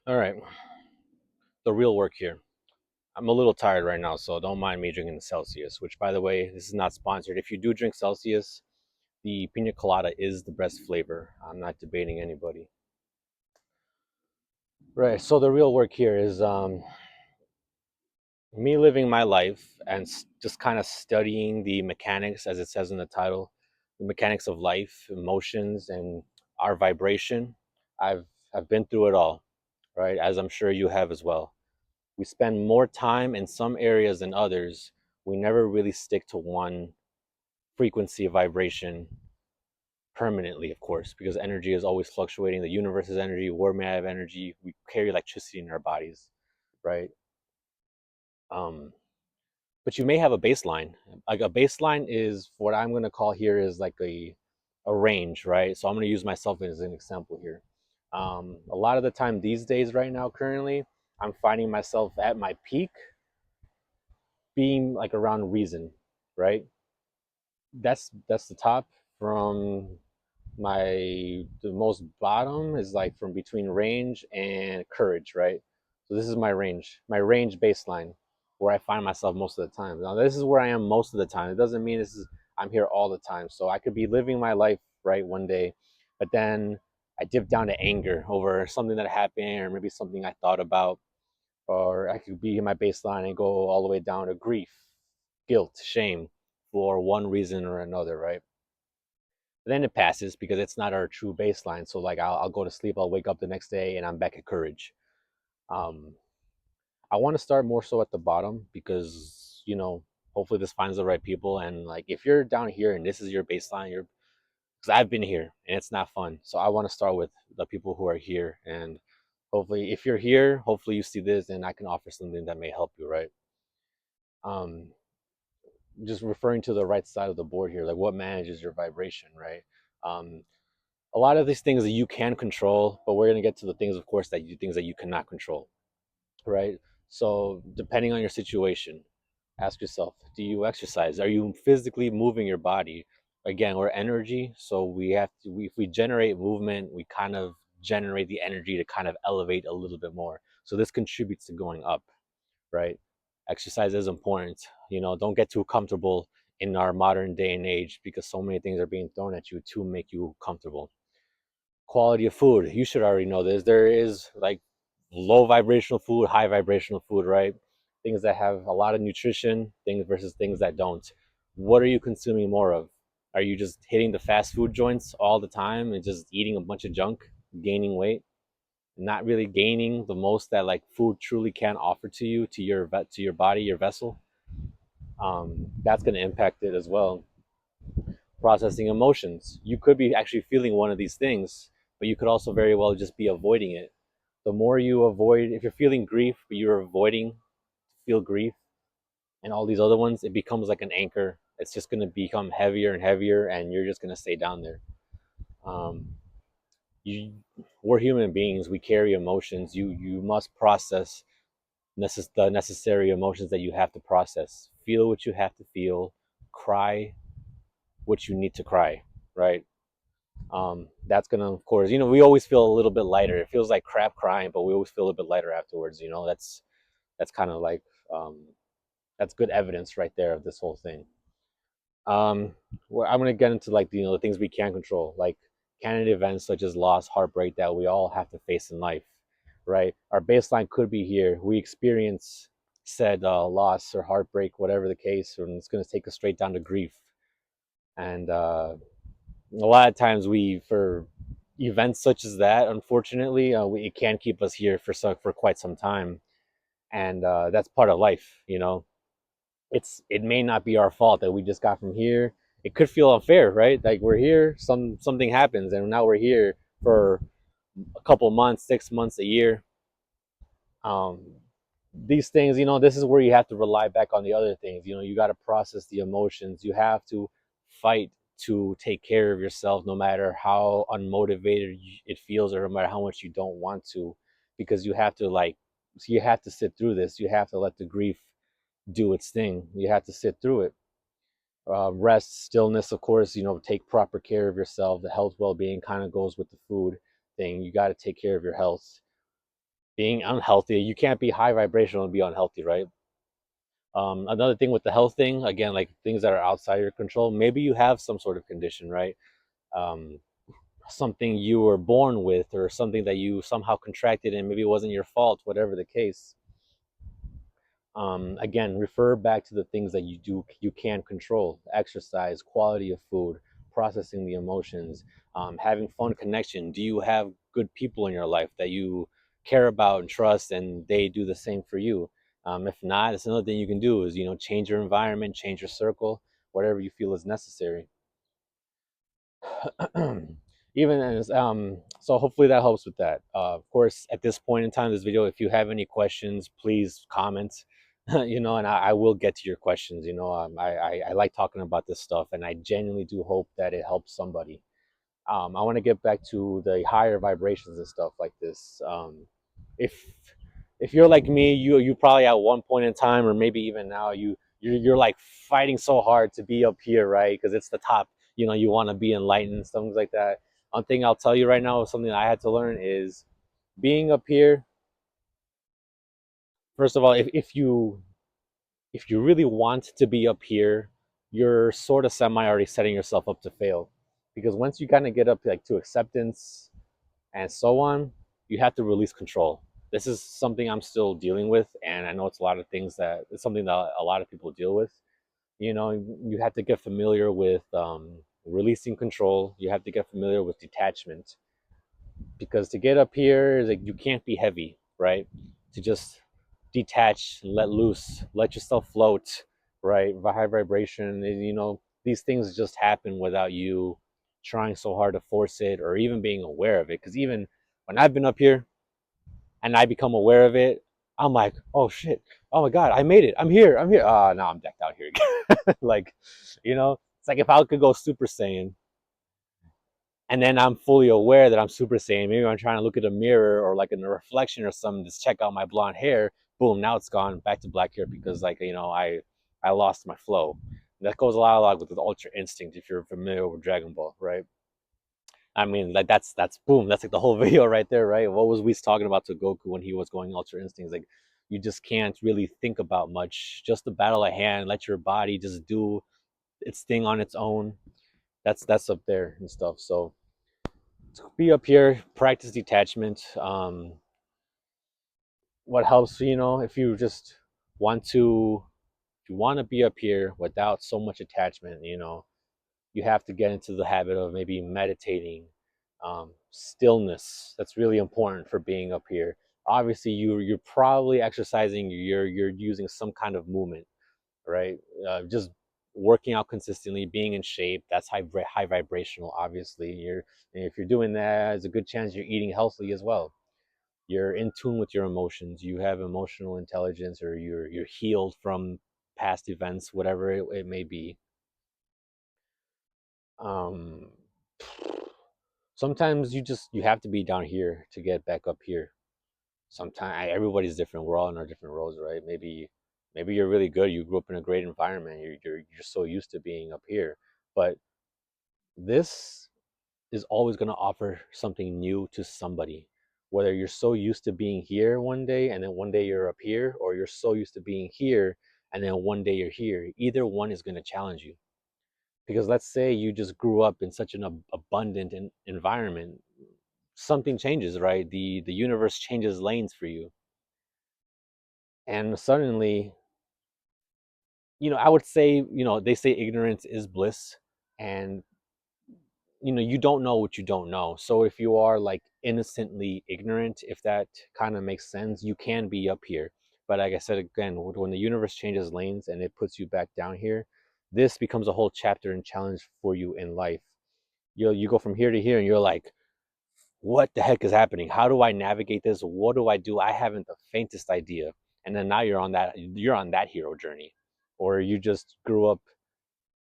All right, the real work here. I'm a little tired right now, so don't mind me drinking the Celsius, which, by the way, this is not sponsored. If you do drink Celsius, the pina colada is the best flavor. I'm not debating anybody. Right, so the real work here is me living my life and just kind of studying the mechanics, as it says in the title, the mechanics of life, emotions, and our vibration. I've I've been through it all, right? As I'm sure you have as well. We spend more time in some areas than others. We never really stick to one frequency of vibration permanently, of course, because energy is always fluctuating. The universe is energy, we're made out of energy, we carry electricity in our bodies, right? Um, but you may have a baseline. Like a baseline is what I'm going to call here is like a range, right? So I'm going to use myself as an example here. A lot of the time these days, right now, currently, I'm finding myself at my peak being like around reason, right? That's the top. From my the most bottom is like from between range and courage, right? So this is my range baseline, where I find myself most of the time. Now this is where I am most of the time. It doesn't mean this is I'm here all the time. So I could be living my life right one day, but then I dip down to anger over something that happened, or maybe something I thought about, or I could be in my baseline and go all the way down to grief, guilt, shame for one reason or another, right? Then it passes because it's not our true baseline. So like I'll go to sleep, I'll wake up the next day, and I'm back at courage. Um, I want to start more so at the bottom because hopefully this finds the right people. And like if you're down here and this is your baseline, you're because I've been here and it's not fun. So I want to start with the people who are here, and hopefully if you're here, hopefully you see this and I can offer something that may help you, right? Um, just referring to the right side of the board here, like what manages your vibration, right? Um, a lot of these things that you can control, but we're going to get to the things, of course, things that you cannot control, right? So depending on your situation, ask yourself, do you exercise? Are you physically moving your body? Again, we're energy, so if we generate movement, we kind of generate the energy to kind of elevate a little bit more. So this contributes to going up, right? Exercise is important. Don't get too comfortable in our modern day and age, because so many things are being thrown at you to make you comfortable. Quality of food, you should already know this. There is like low vibrational food, high vibrational food, right? Things that have a lot of nutrition, things versus things that don't. What are you consuming more of? Are you just hitting the fast food joints all the time and just eating a bunch of junk, gaining weight, not really gaining the most that like food truly can offer to you, to your body, your vessel? That's going to impact it as well. Processing emotions, you could be actually feeling one of these things, but you could also very well just be avoiding it. The more you avoid, if you're feeling grief but you're avoiding to feel grief and all these other ones, it becomes like an anchor. It's just going to become heavier and heavier, and you're just going to stay down there. um, you We're human beings, we carry emotions. You must process the necessary emotions that you have to process. Feel what you have to feel, cry what you need to cry, right? That's gonna, of course, we always feel a little bit lighter. It feels like crap crying, but we always feel a bit lighter afterwards. That's kind of like, um, that's good evidence right there of this whole thing. Where I'm gonna get into like the things we can control, like candidate events such as loss, heartbreak that we all have to face in life, right? Our baseline could be here. We experience said loss or heartbreak, whatever the case, and it's gonna take us straight down to grief. And a lot of times for events such as that, unfortunately, it can keep us here for quite some time, and that's part of life. It may not be our fault that we just got from here. It could feel unfair, right? Like we're here, something happens, and now we're here for a couple months, 6 months, a year. Um, these things, this is where you have to rely back on the other things. You got to process the emotions. You have to fight to take care of yourself, no matter how unmotivated it feels, or no matter how much you don't want to, because you have to sit through this. You have to let the grief do its thing. You have to sit through it. Rest, stillness, of course. Take proper care of yourself. The health, well-being kind of goes with the food thing. You got to take care of your health. being unhealthy. You can't be high vibrational and be unhealthy, right? Another thing with the health thing, again, like things that are outside your control. Maybe you have some sort of condition, right? Um, Something you were born with, or something that you somehow contracted, and maybe it wasn't your fault. Whatever the case, again, refer back to the things that you can control: exercise, quality of food, processing the emotions, having fun connection. Do you have good people in your life that you care about and trust, and they do the same for you? If not, it's another thing you can do is, change your environment, change your circle, whatever you feel is necessary. Even as so hopefully that helps with that. Of course, at this point in time, this video, if you have any questions, please comment. And I will get to your questions. I like talking about this stuff, and I genuinely do hope that it helps somebody. I want to get back to the higher vibrations and stuff like this. If if you're like me, you probably at one point in time, or maybe even now, you're like fighting so hard to be up here, right? Because it's the top. You want to be enlightened, things like that. One thing I'll tell you right now, something that I had to learn is being up here. First of all, if you really want to be up here, you're sort of semi already setting yourself up to fail, because once you kind of get up like to acceptance and so on, you have to release control. This is something I'm still dealing with, and I know it's a lot of things that it's something that a lot of people deal with. You have to get familiar with releasing control. You have to get familiar with detachment, because to get up here is like you can't be heavy, right? To just detach, let loose, let yourself float, right? High vibration, these things just happen without you trying so hard to force it or even being aware of it. Because even when I've been up here and I become aware of it, I'm like, oh shit, oh my god, I made it, I'm here, I'm here. Ah, now I'm decked out here again. Like, it's like if I could go Super Saiyan, and then I'm fully aware that I'm Super Saiyan. Maybe I'm trying to look at a mirror or like in a reflection or something to check out my blonde hair. Boom, now it's gone back to black hair because like I lost my flow. And that goes a lot with the Ultra Instinct if you're familiar with Dragon Ball, right? I mean, like that's boom, that's like the whole video right there, right? What was Whis talking about to Goku when he was going Ultra Instinct? Like you just can't really think about much. Just the battle at hand. Let your body just do its thing on its own. That's up there and stuff. So be up here, practice detachment. What helps, if you just want to, if you want to be up here without so much attachment, you have to get into the habit of maybe meditating, stillness. That's really important for being up here. Obviously, you're probably exercising. You're using some kind of movement, right? Just working out consistently, being in shape. That's high vibrational. Obviously, if you're doing that, there's a good chance you're eating healthily as well. You're in tune with your emotions. You have emotional intelligence, or you're healed from past events, whatever it may be. Um, Sometimes you have to be down here to get back up here. Sometimes everybody's different. We're all in our different roles, right? Maybe you're really good. You grew up in a great environment. You're so used to being up here, but this is always going to offer something new to somebody. Whether you're so used to being here one day and then one day you're up here, or you're so used to being here and then one day you're here, either one is going to challenge you. Because let's say you just grew up in such an abundant environment, something changes, right? The universe changes lanes for you, and suddenly, I would say, they say ignorance is bliss, and you don't know what you don't know. So if you are like innocently ignorant, if that kind of makes sense, you can be up here. But like I said again, when the universe changes lanes and it puts you back down here, this becomes a whole chapter and challenge for you in life. You go from here to here and you're like, what the heck is happening? How do I navigate this? What do I do? I haven't the faintest idea. And then now you're on that hero journey. Or you just grew up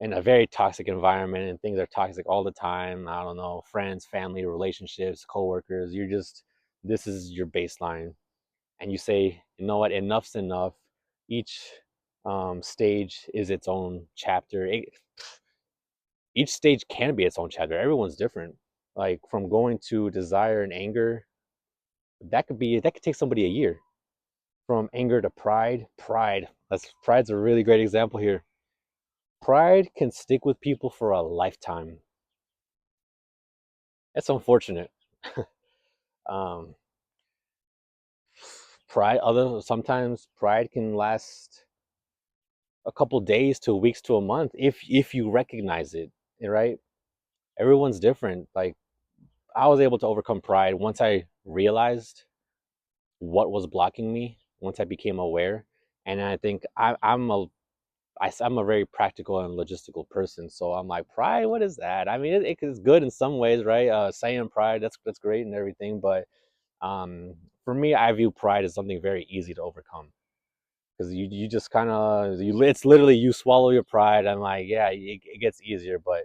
in a very toxic environment and things are toxic all the time. I don't know, friends, family, relationships, coworkers. This is your baseline. And you say, you know what, enough's enough. Each stage is its own chapter. Each stage can be its own chapter. Everyone's different. Like from going to desire and anger, That could take somebody a year. From anger to pride. Pride's a really great example here. Pride can stick with people for a lifetime. That's unfortunate. um, Pride, other sometimes pride can last a couple days to weeks to a month if you recognize it, right? Everyone's different. Like, I was able to overcome pride once I realized what was blocking me, once I became aware. And I think I'm a very practical and logistical person. So I'm like, pride, what is that? I mean, it is good in some ways, right? Saying pride, that's great and everything, but um, for me, I view pride as something very easy to overcome because you just kind of it's literally you swallow your pride. I'm like, yeah, it gets easier, but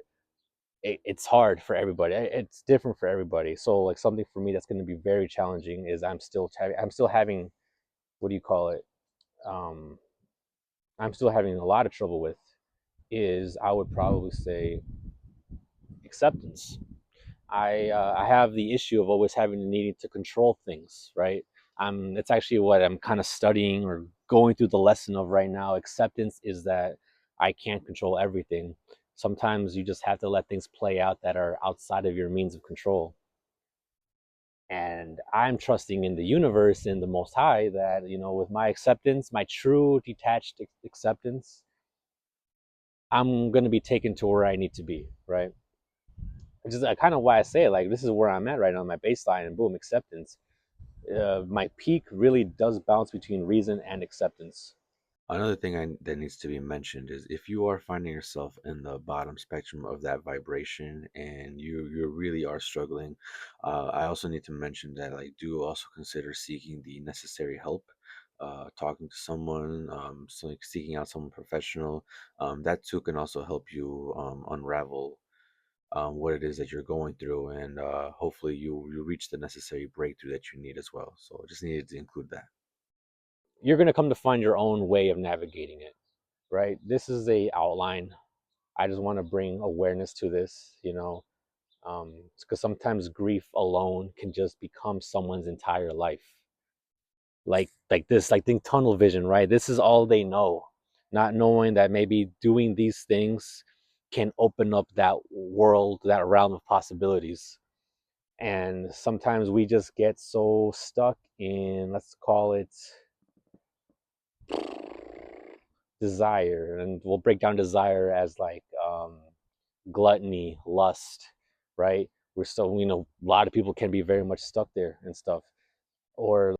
it's hard for everybody. It's different for everybody. So like something for me that's going to be very challenging is I'm still having, what do you call it? Um, I'm still having a lot of trouble with is, I would probably say, acceptance. I have the issue of always having needing to control things, right? It's actually what I'm kind of studying or going through the lesson of right now. Acceptance is that I can't control everything. Sometimes you just have to let things play out that are outside of your means of control. And I'm trusting in the universe, in the Most High, that, with my acceptance, my true detached acceptance, I'm going to be taken to where I need to be, right? Which is kind of why I say, like, this is where I'm at right now, my baseline, and boom, acceptance. My peak really does bounce between reason and acceptance. Another thing that needs to be mentioned is if you are finding yourself in the bottom spectrum of that vibration and you really are struggling, I also need to mention that I do also consider seeking the necessary help, talking to someone, so like seeking out someone professional. That too can also help you unravel what it is that you're going through, and hopefully you reach the necessary breakthrough that you need as well. So I just needed to include that. You're going to come to find your own way of navigating it, right? This is a outline. I just want to bring awareness to this, because sometimes grief alone can just become someone's entire life. Like this, like, think tunnel vision, right? This is all they know, not knowing that maybe doing these things can open up that world, that realm of possibilities. And sometimes we just get so stuck in, let's call it, desire. And we'll break down desire as like, gluttony, lust, right? We're still, a lot of people can be very much stuck there and stuff. Or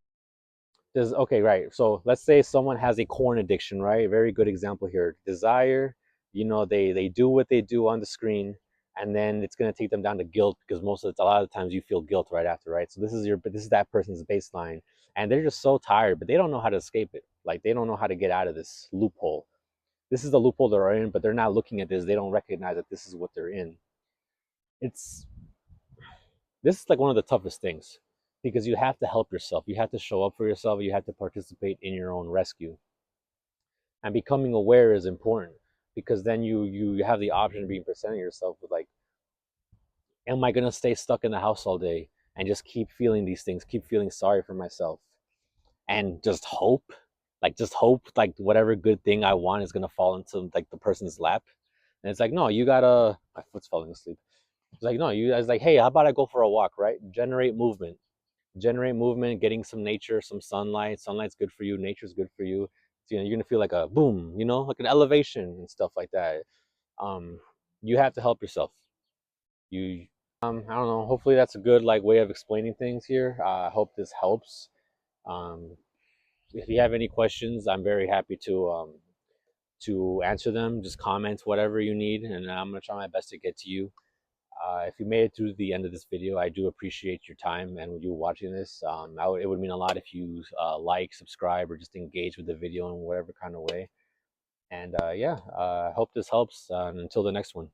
does okay, right? So let's say someone has a corn addiction, right? Very good example here. Desire, they do what they do on the screen, and then it's gonna take them down to guilt, because a lot of the times you feel guilt right after, right? So this is that person's baseline, and they're just so tired, but they don't know how to escape it. Like, they don't know how to get out of this loophole. This is the loophole they're in, but they're not looking at this. They don't recognize that this is what they're in. It's This is like one of the toughest things, because you have to help yourself. You have to show up for yourself. You have to participate in your own rescue. And becoming aware is important, because then you have the option of being presenting yourself with, like, am I gonna stay stuck in the house all day and just keep feeling these things, keep feeling sorry for myself, and just hope, like whatever good thing I want is gonna fall into, like, the person's lap. And it's like, no, you gotta, my foot's falling asleep. It's like, no, you guys, like, hey, how about I go for a walk, right? Generate movement, getting some nature, some sunlight. Sunlight's good for you. Nature's good for you. So, you're gonna feel like a boom, like an elevation and stuff like that. Um, you have to help yourself. You, I don't know. Hopefully, that's a good, like, way of explaining things here. I hope this helps. Um, if you have any questions, I'm very happy to answer them. Just comment whatever you need, and I'm gonna try my best to get to you. If you made it through the end of this video, I do appreciate your time and you watching this. It would mean a lot if you like, subscribe, or just engage with the video in whatever kind of way. And yeah, I hope this helps. And until the next one.